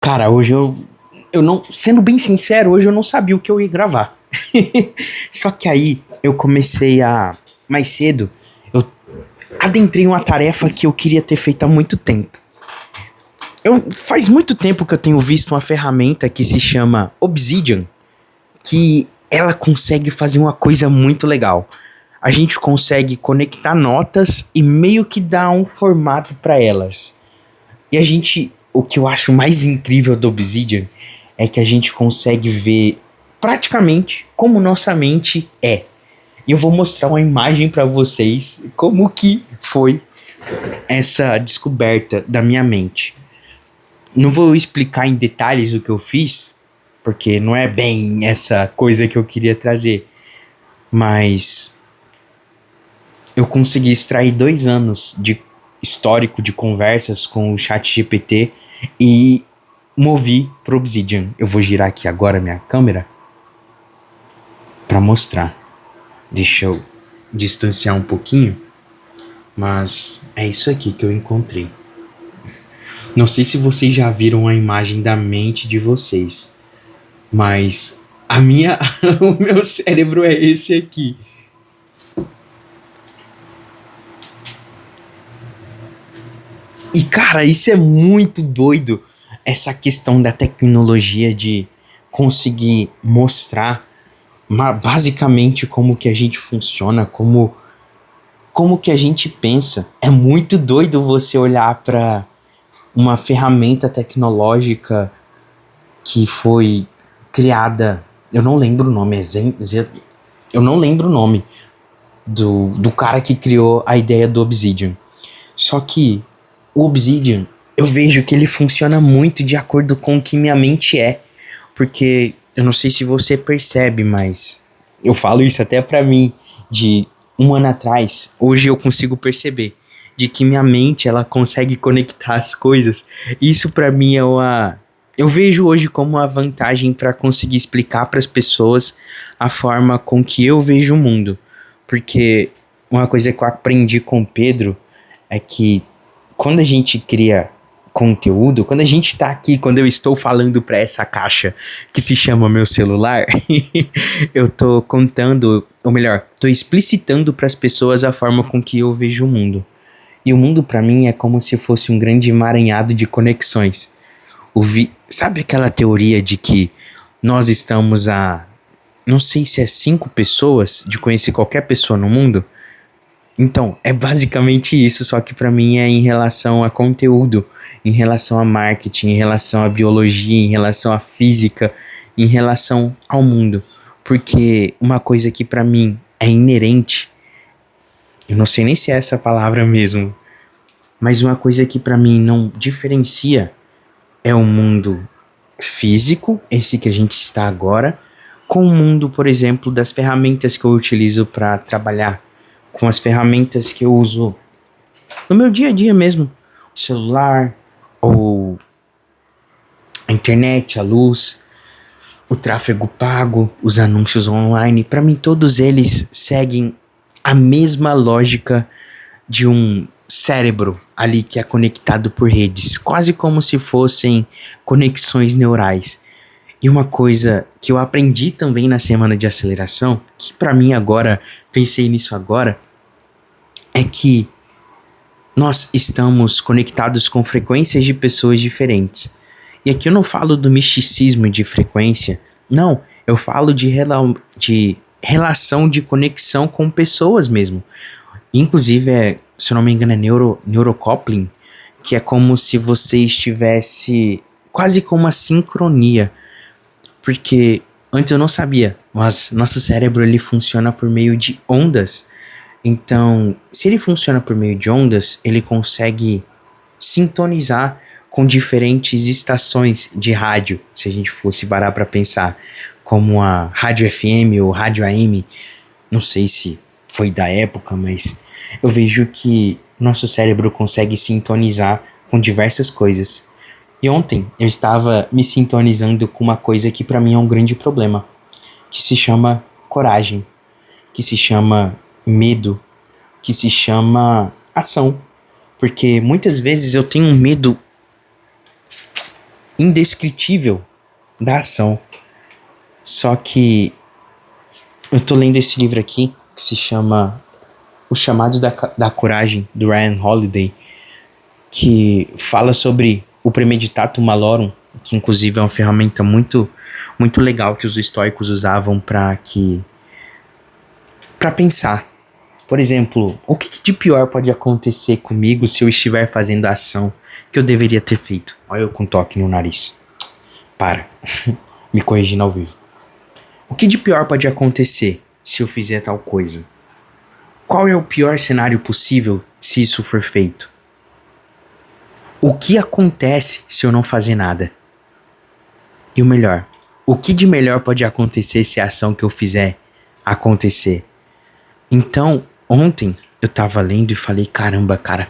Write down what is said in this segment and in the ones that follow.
Cara, hoje eu não, sendo bem sincero, hoje eu não sabia o que eu ia gravar. Só que aí eu comecei mais cedo, eu adentrei uma tarefa que eu queria ter feito há muito tempo. Faz muito tempo que eu tenho visto uma ferramenta que se chama Obsidian, que ela consegue fazer uma coisa muito legal. A gente consegue conectar notas e meio que dar um formato para elas. E o que eu acho mais incrível do Obsidian é que a gente consegue ver praticamente como nossa mente é. E eu vou mostrar uma imagem para vocês como que foi essa descoberta da minha mente. Não vou explicar em detalhes o que eu fiz, porque não é bem essa coisa que eu queria trazer, mas eu consegui extrair 2 anos de histórico de conversas com o ChatGPT e movi pro Obsidian. Eu vou girar aqui agora minha câmera para mostrar. Deixa eu distanciar um pouquinho, mas é isso aqui que eu encontrei. Não sei se vocês já viram a imagem da mente de vocês, mas o meu cérebro é esse aqui. E cara, isso é muito doido, essa questão da tecnologia de conseguir mostrar basicamente como que a gente funciona, como que a gente pensa. É muito doido você olhar para uma ferramenta tecnológica que foi criada, eu não lembro o nome, eu não lembro o nome do cara que criou a ideia do Obsidian. Só que o Obsidian, eu vejo que ele funciona muito de acordo com o que minha mente é. Porque eu não sei se você percebe, mas eu falo isso até pra mim de 1 ano atrás. Hoje eu consigo perceber de que minha mente ela consegue conectar as coisas. Isso pra mim é uma eu vejo hoje como uma vantagem para conseguir explicar para as pessoas a forma com que eu vejo o mundo. Porque uma coisa que eu aprendi com o Pedro é que quando a gente cria conteúdo, quando a gente tá aqui, quando eu estou falando para essa caixa que se chama meu celular, eu tô contando, ou melhor, tô explicitando para as pessoas a forma com que eu vejo o mundo. E o mundo para mim é como se fosse um grande emaranhado de conexões. Sabe aquela teoria de que nós estamos não sei se é 5 pessoas de conhecer qualquer pessoa no mundo? Então, é basicamente isso, só que para mim é em relação a conteúdo, em relação a marketing, em relação a biologia, em relação a física, em relação ao mundo. Porque uma coisa que para mim é inerente, eu não sei nem se é essa palavra mesmo, mas uma coisa que para mim não diferencia é o mundo físico, esse que a gente está agora, com o mundo, por exemplo, das ferramentas que eu utilizo para trabalhar, com as ferramentas que eu uso no meu dia a dia mesmo, o celular, ou a internet, a luz, o tráfego pago, os anúncios online. Para mim, todos eles seguem a mesma lógica de um cérebro ali que é conectado por redes, quase como se fossem conexões neurais. E uma coisa que eu aprendi também na semana de aceleração, que para mim agora, pensei nisso agora, é que nós estamos conectados com frequências de pessoas diferentes. E aqui eu não falo do misticismo de frequência, não, eu falo de relação de conexão com pessoas mesmo. Inclusive, se eu não me engano, é neurocoupling, que é como se você estivesse quase com uma sincronia. Porque antes eu não sabia, mas nosso cérebro ele funciona por meio de ondas. Então, se ele funciona por meio de ondas, ele consegue sintonizar com diferentes estações de rádio, se a gente fosse parar para pensar, como a rádio FM ou rádio AM, não sei se foi da época, mas eu vejo que nosso cérebro consegue sintonizar com diversas coisas. E ontem eu estava me sintonizando com uma coisa que para mim é um grande problema, que se chama coragem, que se chama medo, que se chama ação. Porque muitas vezes eu tenho um medo indescritível da ação. Só que eu tô lendo esse livro aqui, que se chama O Chamado da Coragem, do Ryan Holiday, que fala sobre o Premeditatum Malorum, que inclusive é uma ferramenta muito, muito legal que os estoicos usavam para pensar. Por exemplo, o que de pior pode acontecer comigo se eu estiver fazendo a ação que eu deveria ter feito? Olha eu com toque no nariz. Para. Me corrigindo ao vivo. O que de pior pode acontecer se eu fizer tal coisa? Qual é o pior cenário possível se isso for feito? O que acontece se eu não fazer nada? E o melhor, o que de melhor pode acontecer se a ação que eu fizer acontecer? Então, ontem eu tava lendo e falei, caramba, cara,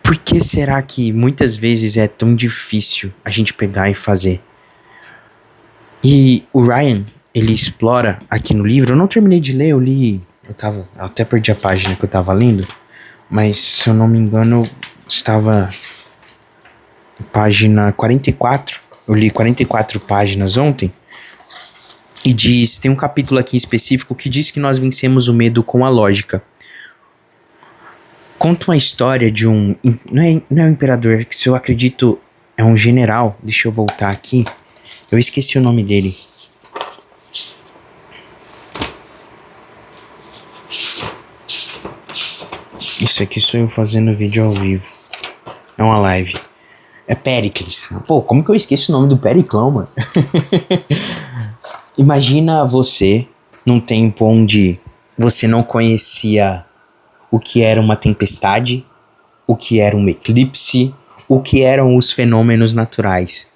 por que será que muitas vezes é tão difícil a gente pegar e fazer? E o Ryan, ele explora aqui no livro, eu não terminei de ler, eu até perdi a página que eu tava lendo, mas se eu não me engano, estava página 44, eu li 44 páginas ontem, e tem um capítulo aqui específico que diz que nós vencemos o medo com a lógica. Conta uma história de não é um imperador, que se eu acredito é um general, deixa eu voltar aqui, eu esqueci o nome dele. Isso aqui sou eu fazendo vídeo ao vivo. É uma live. É Péricles. Pô, como que eu esqueço o nome do Periclão, mano? Imagina você num tempo onde você não conhecia o que era uma tempestade, o que era um eclipse, o que eram os fenômenos naturais.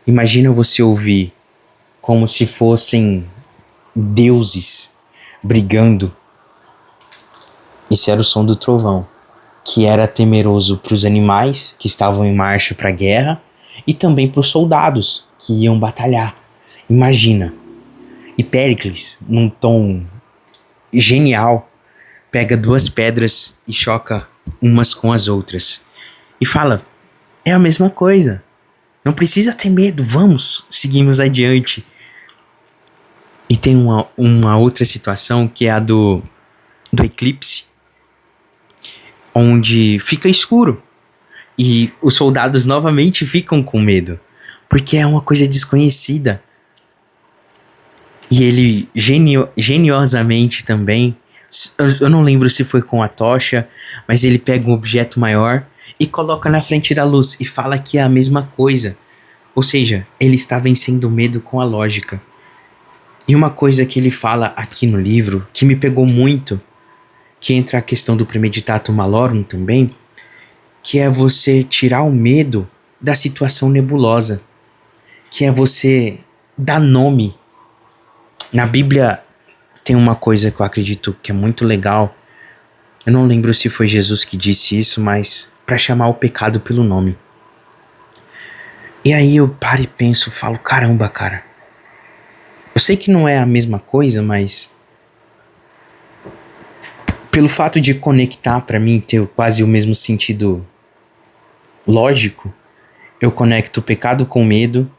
Imagina você ouvir como se fossem deuses brigando. Esse era o som do trovão, que era temeroso para os animais que estavam em marcha para a guerra e também para os soldados que iam batalhar. Imagina. E Péricles, num tom genial, pega duas pedras e choca umas com as outras. E fala, é a mesma coisa. Não precisa ter medo, vamos, seguimos adiante. E tem uma outra situação que é a do eclipse, onde fica escuro. E os soldados novamente ficam com medo, porque é uma coisa desconhecida. E ele geniosamente também, eu não lembro se foi com a tocha, mas ele pega um objeto maior e coloca na frente da luz e fala que é a mesma coisa. Ou seja, ele está vencendo o medo com a lógica. E uma coisa que ele fala aqui no livro, que me pegou muito, que entra a questão do Premeditatum Malorum também, que é você tirar o medo da situação nebulosa, que é você dar nome. Na Bíblia tem uma coisa que eu acredito que é muito legal, eu não lembro se foi Jesus que disse isso, mas para chamar o pecado pelo nome. E aí eu paro e penso, falo, caramba, cara, eu sei que não é a mesma coisa, mas pelo fato de conectar para mim ter quase o mesmo sentido lógico, eu conecto o pecado com medo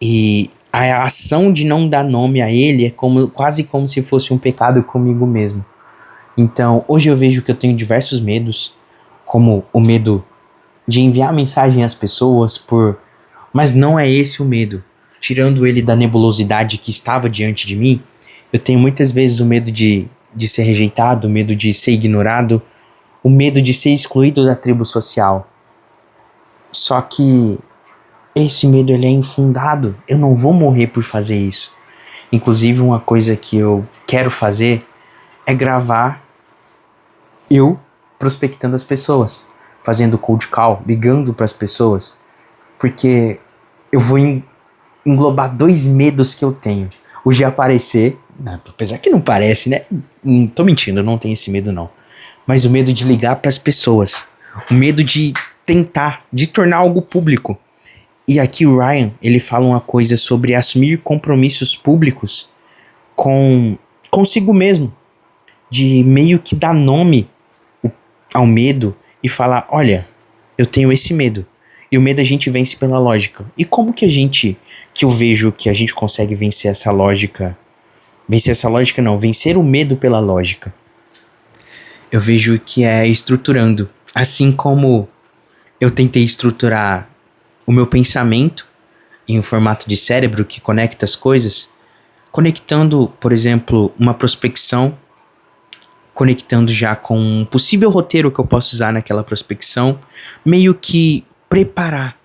e a ação de não dar nome a ele é quase como se fosse um pecado comigo mesmo. Então, hoje eu vejo que eu tenho diversos medos, como o medo de enviar mensagem às pessoas mas não é esse o medo. Tirando ele da nebulosidade que estava diante de mim, eu tenho muitas vezes o medo de ser rejeitado, o medo de ser ignorado, o medo de ser excluído da tribo social. Só que esse medo ele é infundado. Eu não vou morrer por fazer isso. Inclusive, uma coisa que eu quero fazer é gravar eu prospectando as pessoas, fazendo cold call, ligando para as pessoas, porque eu vou englobar dois medos que eu tenho. O de aparecer, apesar que não parece, né? Tô mentindo, eu não tenho esse medo não. Mas o medo de ligar para as pessoas, o medo de tentar, de tornar algo público. E aqui o Ryan, ele fala uma coisa sobre assumir compromissos públicos consigo mesmo, de meio que dar nome ao medo e falar, olha, eu tenho esse medo, E o medo a gente vence pela lógica. E como que eu vejo que a gente consegue vencer essa lógica? Vencer essa lógica não, vencer o medo pela lógica. Eu vejo que é estruturando. Assim como eu tentei estruturar o meu pensamento em um formato de cérebro que conecta as coisas, conectando, por exemplo, uma prospecção, conectando já com um possível roteiro que eu posso usar naquela prospecção, meio que preparar,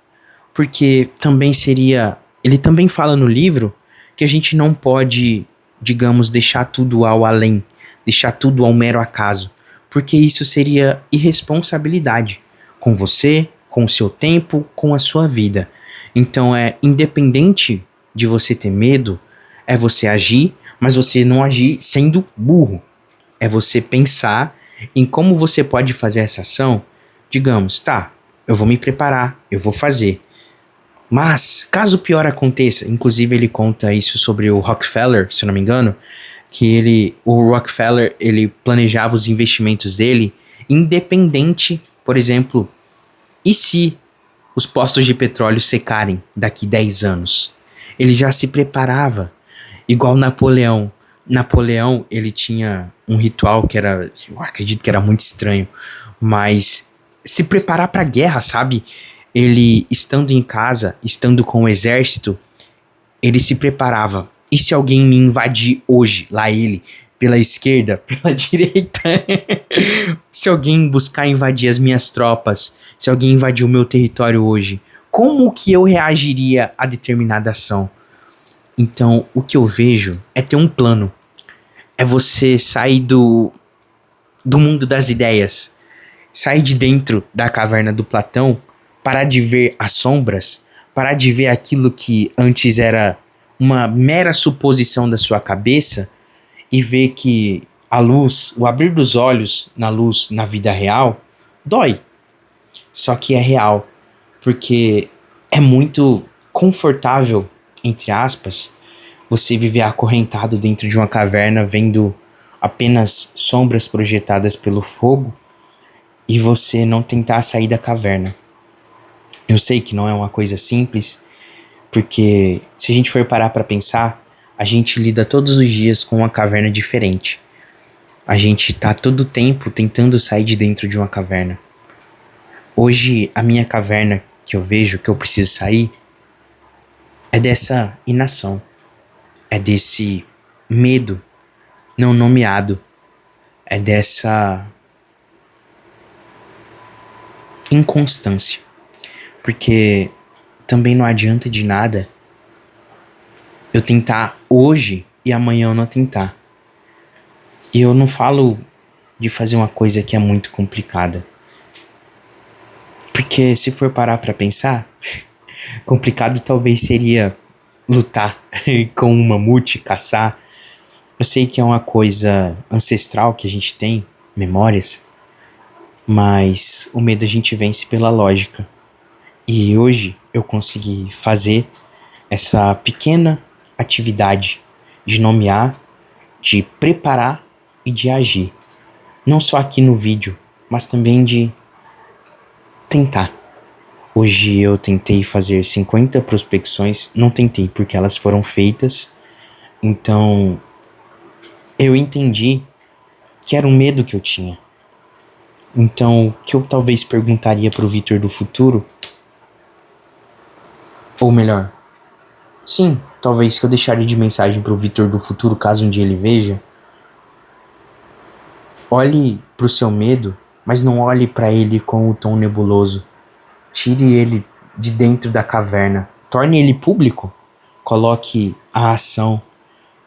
porque também seria, ele também fala no livro que a gente não pode, digamos, deixar tudo ao além, deixar tudo ao mero acaso, porque isso seria irresponsabilidade com você, com o seu tempo, com a sua vida. Então é independente de você ter medo, é você agir, mas você não agir sendo burro. É você pensar em como você pode fazer essa ação. Digamos, tá, eu vou me preparar, eu vou fazer. Mas, caso o pior aconteça, inclusive ele conta isso sobre o Rockefeller, se eu não me engano, que o Rockefeller, ele planejava os investimentos dele independente, por exemplo, e se os postos de petróleo secarem daqui 10 anos? Ele já se preparava, igual Napoleão. Napoleão, ele tinha um ritual que era, eu acredito que era muito estranho, mas se preparar para a guerra, sabe? Ele, estando em casa, estando com o exército, ele se preparava. E se alguém me invadir hoje, lá ele, pela esquerda, pela direita, se alguém buscar invadir as minhas tropas, se alguém invadir o meu território hoje, como que eu reagiria a determinada ação? Então, o que eu vejo é ter um plano. É você sair do mundo das ideias. Sair de dentro da caverna do Platão, parar de ver as sombras, parar de ver aquilo que antes era uma mera suposição da sua cabeça e ver que a luz, o abrir dos olhos na luz na vida real, dói. Só que é real, porque é muito confortável, entre aspas, você viver acorrentado dentro de uma caverna vendo apenas sombras projetadas pelo fogo e você não tentar sair da caverna. Eu sei que não é uma coisa simples, porque se a gente for parar para pensar, a gente lida todos os dias com uma caverna diferente. A gente tá todo o tempo tentando sair de dentro de uma caverna. Hoje, a minha caverna que eu vejo que eu preciso sair é dessa inação. É desse medo não nomeado. É dessa inconstância. Porque também não adianta de nada eu tentar hoje e amanhã eu não tentar. E eu não falo de fazer uma coisa que é muito complicada. Porque se for parar pra pensar, complicado talvez seria lutar com um mamute, caçar. Eu sei que é uma coisa ancestral que a gente tem, memórias, mas o medo a gente vence pela lógica. E hoje eu consegui fazer essa pequena atividade de nomear, de preparar e de agir. Não só aqui no vídeo, mas também de tentar. Hoje eu tentei fazer 50 prospecções, não tentei porque elas foram feitas, então eu entendi que era um medo que eu tinha. Então, o que eu talvez perguntaria pro Vitor do futuro, ou melhor, sim, talvez que eu deixaria de mensagem pro Vitor do futuro caso um dia ele veja, olhe pro seu medo, mas não olhe para ele com o tom nebuloso. Tire ele de dentro da caverna. Torne ele público. Coloque a ação.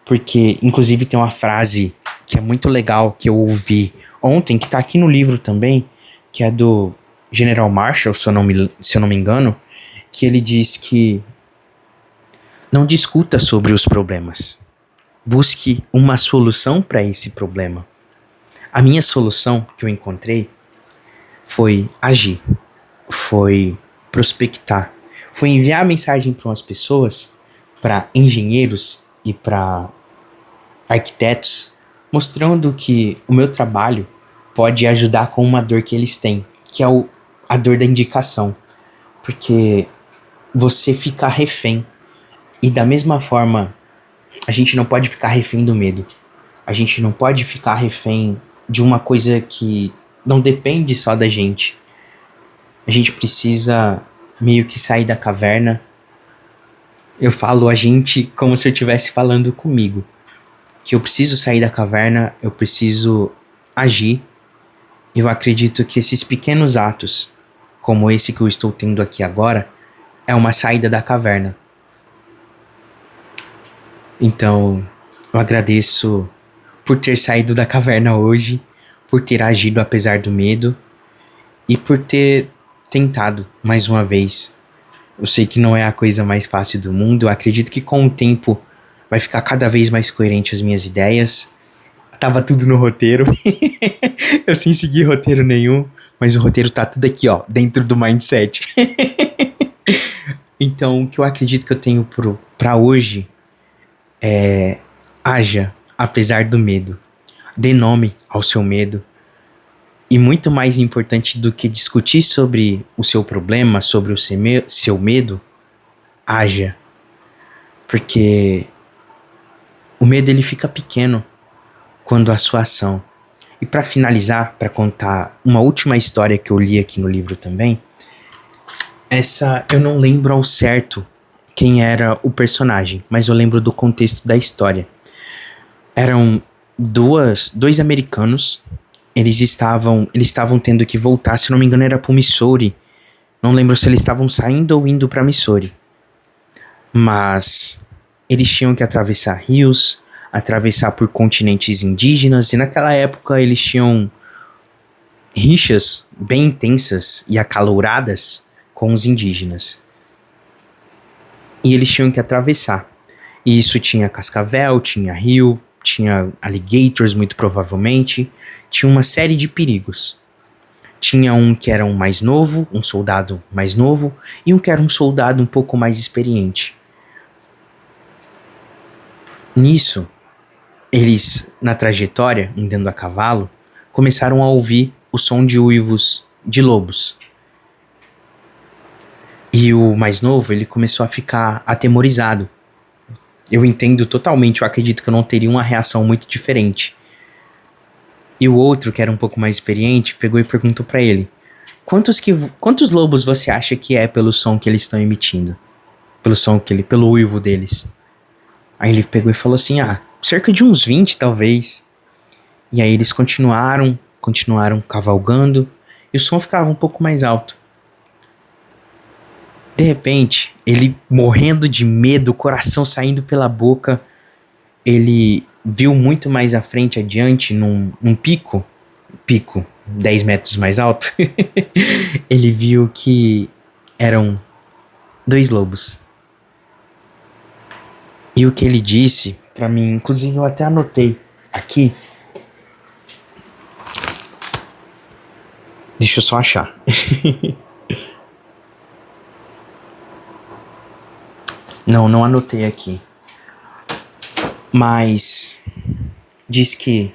Porque, inclusive, tem uma frase que é muito legal que eu ouvi ontem, que tá aqui no livro também, que é do General Marshall, se eu não me engano, que ele diz que não discuta sobre os problemas. Busque uma solução para esse problema. A minha solução que eu encontrei foi agir, foi prospectar, foi enviar mensagem para umas pessoas, para engenheiros e para arquitetos, mostrando que o meu trabalho pode ajudar com uma dor que eles têm, que é a dor da indicação. porque você fica refém. E da mesma forma, a gente não pode ficar refém do medo. A gente não pode ficar refém de uma coisa que não depende só da gente. A gente precisa meio que sair da caverna. Eu falo a gente como se eu estivesse falando comigo. Que eu preciso sair da caverna, eu preciso agir. Eu acredito que esses pequenos atos, como esse que eu estou tendo aqui agora, é uma saída da caverna. Então, eu agradeço por ter saído da caverna hoje, por ter agido apesar do medo e por ter tentado mais uma vez. Eu sei que não é a coisa mais fácil do mundo, eu acredito que com o tempo vai ficar cada vez mais coerente as minhas ideias. Tava tudo no roteiro, eu sem seguir roteiro nenhum, mas o roteiro tá tudo aqui, ó, dentro do mindset. Então, o que eu acredito que eu tenho pra hoje é: haja apesar do medo. Dê nome ao seu medo. E muito mais importante do que discutir sobre o seu problema, sobre o seu medo, haja. Porque o medo ele fica pequeno quando a sua ação. E para finalizar, para contar uma última história que eu li aqui no livro também, essa eu não lembro ao certo quem era o personagem, mas eu lembro do contexto da história. Eram dois americanos, eles estavam tendo que voltar, se não me engano era pro Missouri, não lembro se eles estavam saindo ou indo pra Missouri, mas eles tinham que atravessar rios, atravessar por continentes indígenas, e naquela época eles tinham rixas bem intensas e acaloradas com os indígenas. E eles tinham que atravessar. E isso tinha cascavel, tinha rio, tinha alligators muito provavelmente, tinha uma série de perigos. Tinha um que era um mais novo, um soldado mais novo, e um que era um soldado um pouco mais experiente. Nisso, eles, na trajetória, andando a cavalo, começaram a ouvir o som de uivos de lobos. E o mais novo, ele começou a ficar atemorizado. Eu entendo totalmente, eu acredito que eu não teria uma reação muito diferente. E o outro, que era um pouco mais experiente, pegou e perguntou pra ele: quantos lobos você acha que é pelo som que eles estão emitindo? Pelo uivo deles? Aí ele pegou e falou assim: cerca de uns 20 talvez. E aí eles continuaram cavalgando, e o som ficava um pouco mais alto. De repente, ele morrendo de medo, o coração saindo pela boca, ele viu muito mais à frente, adiante, num pico 10 metros mais alto, ele viu que eram 2 lobos. E o que ele disse pra mim, inclusive eu até anotei aqui, deixa eu só achar. Não anotei aqui. Mas diz que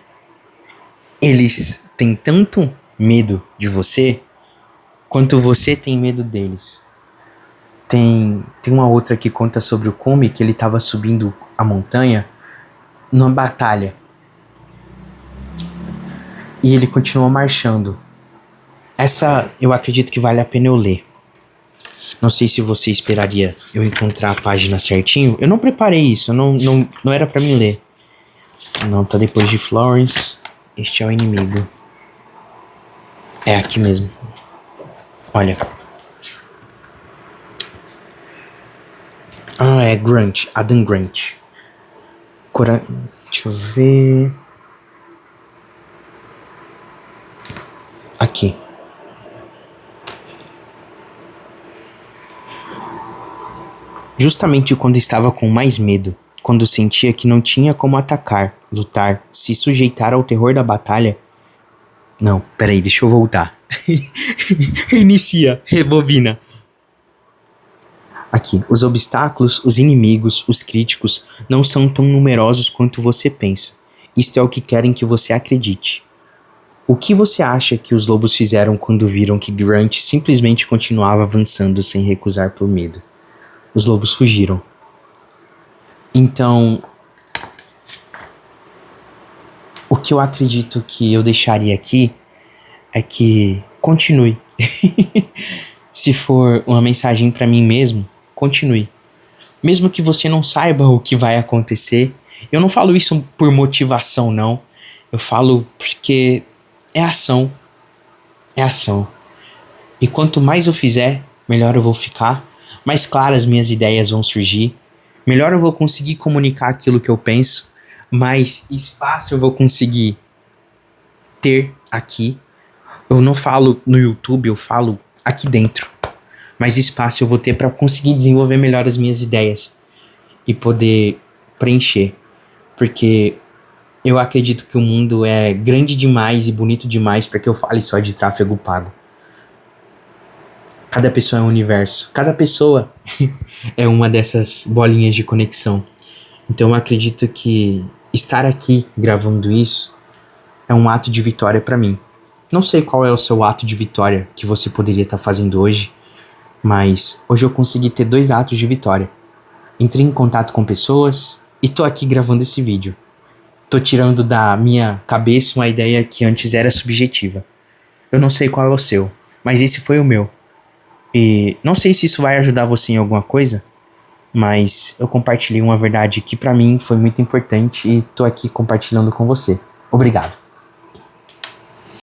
eles têm tanto medo de você quanto você tem medo deles. Tem uma outra que conta sobre o Kumi, que ele estava subindo a montanha numa batalha. E ele continuou marchando. Essa eu acredito que vale a pena eu ler. Não sei se você esperaria eu encontrar a página certinho. Eu não preparei isso, não era pra mim ler. Não, tá depois de Florence. Este é o inimigo. É aqui mesmo. Olha. É Grant, Adam Grant. Deixa eu ver. Aqui. Justamente quando estava com mais medo, quando sentia que não tinha como atacar, lutar, se sujeitar ao terror da batalha. Não, peraí, deixa eu voltar. Reinicia, rebobina. Aqui, os obstáculos, os inimigos, os críticos não são tão numerosos quanto você pensa. Isto é o que querem que você acredite. O que você acha que os lobos fizeram quando viram que Grant simplesmente continuava avançando sem recusar por medo? Os lobos fugiram. Então, o que eu acredito que eu deixaria aqui é que continue. Se for uma mensagem pra mim mesmo, continue. Mesmo que você não saiba o que vai acontecer, eu não falo isso por motivação, não. Eu falo porque é ação. É ação. E quanto mais eu fizer, melhor eu vou ficar, mais claras minhas ideias vão surgir, melhor eu vou conseguir comunicar aquilo que eu penso, mais espaço eu vou conseguir ter aqui. Eu não falo no YouTube, eu falo aqui dentro. Mais espaço eu vou ter para conseguir desenvolver melhor as minhas ideias e poder preencher. Porque eu acredito que o mundo é grande demais e bonito demais para que eu fale só de tráfego pago. Cada pessoa é um universo. Cada pessoa é uma dessas bolinhas de conexão. Então eu acredito que estar aqui gravando isso é um ato de vitória para mim. Não sei qual é o seu ato de vitória que você poderia estar fazendo hoje, mas hoje eu consegui ter 2 atos de vitória. Entrei em contato com pessoas e tô aqui gravando esse vídeo. Tô tirando da minha cabeça uma ideia que antes era subjetiva. Eu não sei qual é o seu, mas esse foi o meu. E não sei se isso vai ajudar você em alguma coisa, mas eu compartilhei uma verdade que pra mim foi muito importante e tô aqui compartilhando com você. Obrigado.